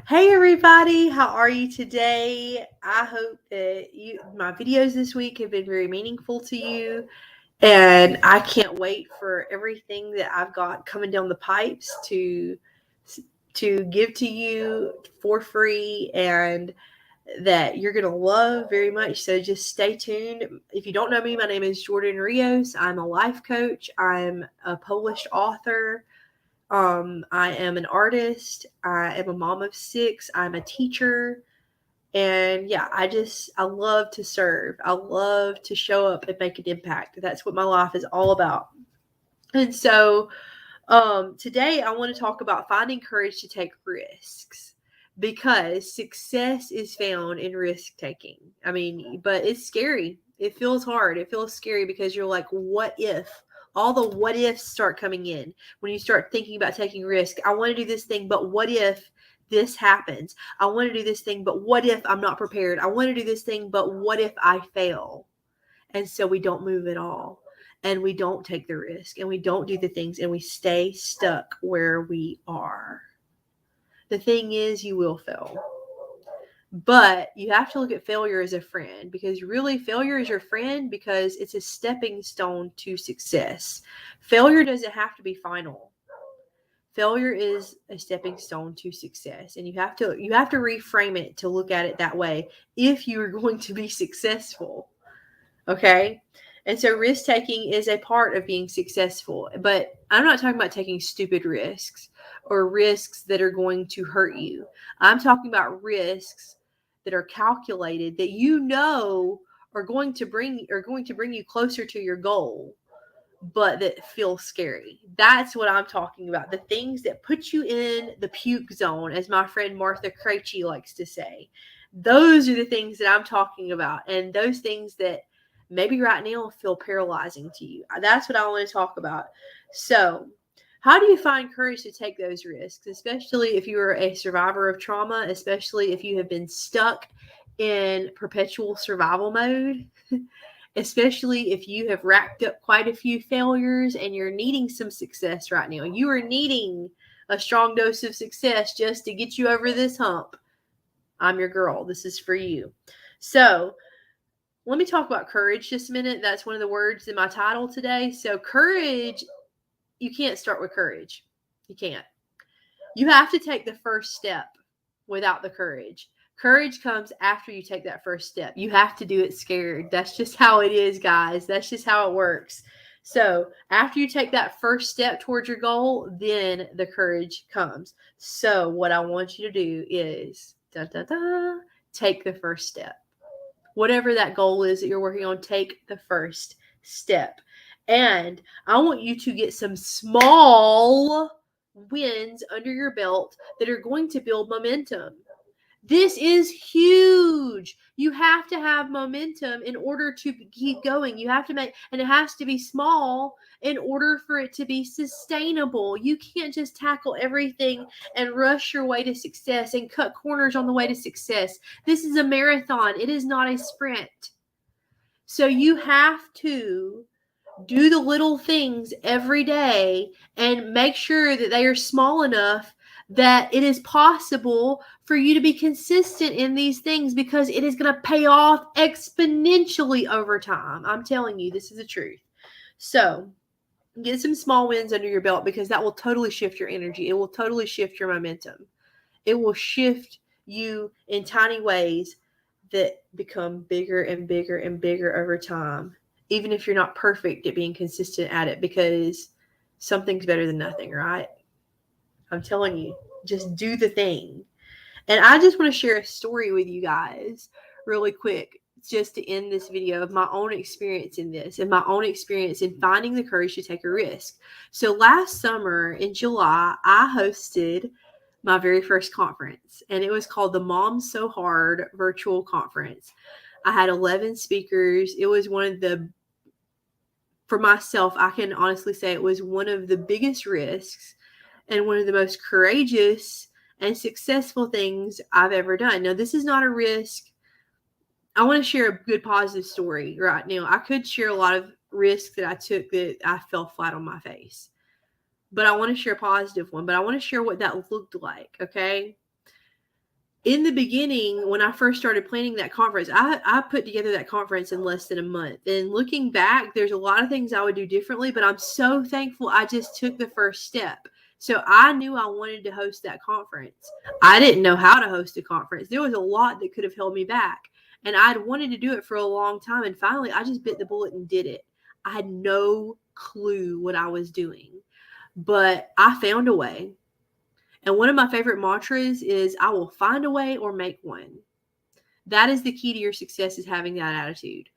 Hey everybody, how are you today? I hope that my videos this week have been very meaningful to you, and I can't wait for everything that I've got coming down the pipes to give to you for free and that you're going to love very much. So just stay tuned. If you don't know me, my name is Jordan Rios. I'm a life coach. I'm a published author. I am an artist. I am a mom of six. I'm a teacher. And yeah, I love to serve. I love to show up and make an impact. That's what my life is all about. And so today I want to talk about finding courage to take risks because success is found in risk taking. I mean, but it's scary. It feels hard. It feels scary because you're like, what if? All the what ifs start coming in when you start thinking about taking risk. I want to do this thing, but what if this happens? I want to do this thing, but what if I'm not prepared? I want to do this thing, but what if I fail? And so we don't move at all. And we don't take the risk and we don't do the things and we stay stuck where we are. The thing is, you will fail. But you have to look at failure as a friend because really failure is your friend because it's a stepping stone to success. Failure doesn't have to be final. Failure is a stepping stone to success, and you have to reframe it to look at it that way if you are going to be successful. Okay? And so risk taking is a part of being successful. But I'm not talking about taking stupid risks or risks that are going to hurt you. I'm talking about risks that are calculated that you know are going to bring you closer to your goal, but that feel scary. That's what I'm talking about. The things that put you in the puke zone, as my friend Martha Krejci likes to say. Those are the things that I'm talking about. And those things that maybe right now feel paralyzing to you. That's what I want to talk about. So, how do you find courage to take those risks, especially if you are a survivor of trauma, especially if you have been stuck in perpetual survival mode? Especially if you have racked up quite a few failures and you're needing some success right now. You are needing a strong dose of success just to get you over this hump. I'm your girl. This is for you. So, let me talk about courage just a minute. That's one of the words in my title today. So, courage, you can't start with courage. You can't. You have to take the first step without the courage. Courage comes after you take that first step. You have to do it scared. That's just how it is, guys. That's just how it works. So, after you take that first step towards your goal, then the courage comes. So, what I want you to do is take the first step. Whatever that goal is that you're working on, take the first step. And I want you to get some small wins under your belt that are going to build momentum. This is huge. You have to have momentum in order to keep going. You have to and it has to be small in order for it to be sustainable. You can't just tackle everything and rush your way to success and cut corners on the way to success. This is a marathon. It is not a sprint. So you have to do the little things every day and make sure that they are small enough that it is possible for you to be consistent in these things because it is going to pay off exponentially over time. I'm telling you, this is the truth. So get some small wins under your belt because that will totally shift your energy. It will totally shift your momentum. It will shift you in tiny ways that become bigger and bigger and bigger over time, even if you're not perfect at being consistent at it, because something's better than nothing, right? I'm telling you, just do the thing. And I just want to share a story with you guys really quick, just to end this video, of my own experience in this and my own experience in finding the courage to take a risk. So last summer in July, I hosted my very first conference, and it was called the Mom So Hard Virtual Conference. I had 11 speakers. It was for myself, I can honestly say it was one of the biggest risks and one of the most courageous and successful things I've ever done. Now, this is not a risk. I want to share a good positive story right now. I could share a lot of risks that I took that I fell flat on my face, but I want to share a positive one. But I want to share what that looked like, okay? in the beginning, when I first started planning that conference, I put together that conference in less than a month. And looking back, there's a lot of things I would do differently, but I'm so thankful I just took the first step. So I knew I wanted to host that conference. I didn't know how to host a conference. There was a lot that could have held me back. And I'd wanted to do it for a long time. And finally, I just bit the bullet and did it. I had no clue what I was doing, but I found a way. And one of my favorite mantras is I will find a way or make one. That is the key to your success, is having that attitude.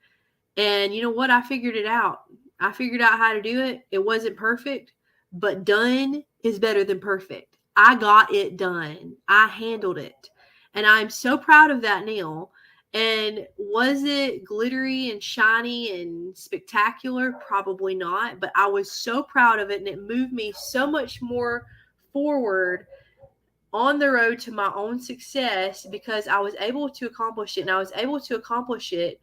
And you know what? I figured it out. I figured out how to do it. It wasn't perfect, but done is better than perfect. I got it done. I handled it. And I'm so proud of that, Neil. And was it glittery and shiny and spectacular? Probably not. But I was so proud of it, and it moved me so much more forward on the road to my own success, because I was able to accomplish it. And I was able to accomplish it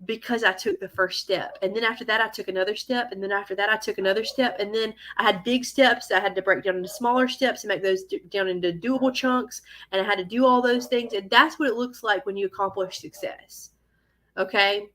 because I took the first step. And then after that, I took another step. And then after that, I took another step. And then I had big steps that I had to break down into smaller steps and make those down into doable chunks. And I had to do all those things. And that's what it looks like when you accomplish success. Okay.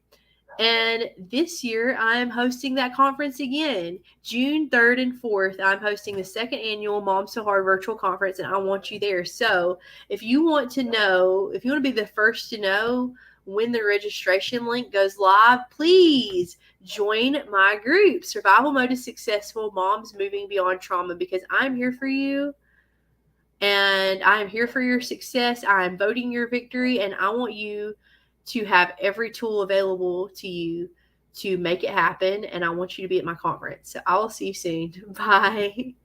And this year, I'm hosting that conference again. June 3rd and 4th, I'm hosting the second annual Mom So Hard virtual conference, and I want you there. So if you want to know, if you want to be the first to know when the registration link goes live, please join my group, Survival Mode is Successful Moms Moving Beyond Trauma, because I'm here for you. And I am here for your success. I am voting your victory, and I want you to have every tool available to you to make it happen. And I want you to be at my conference. So I will see you soon. Bye.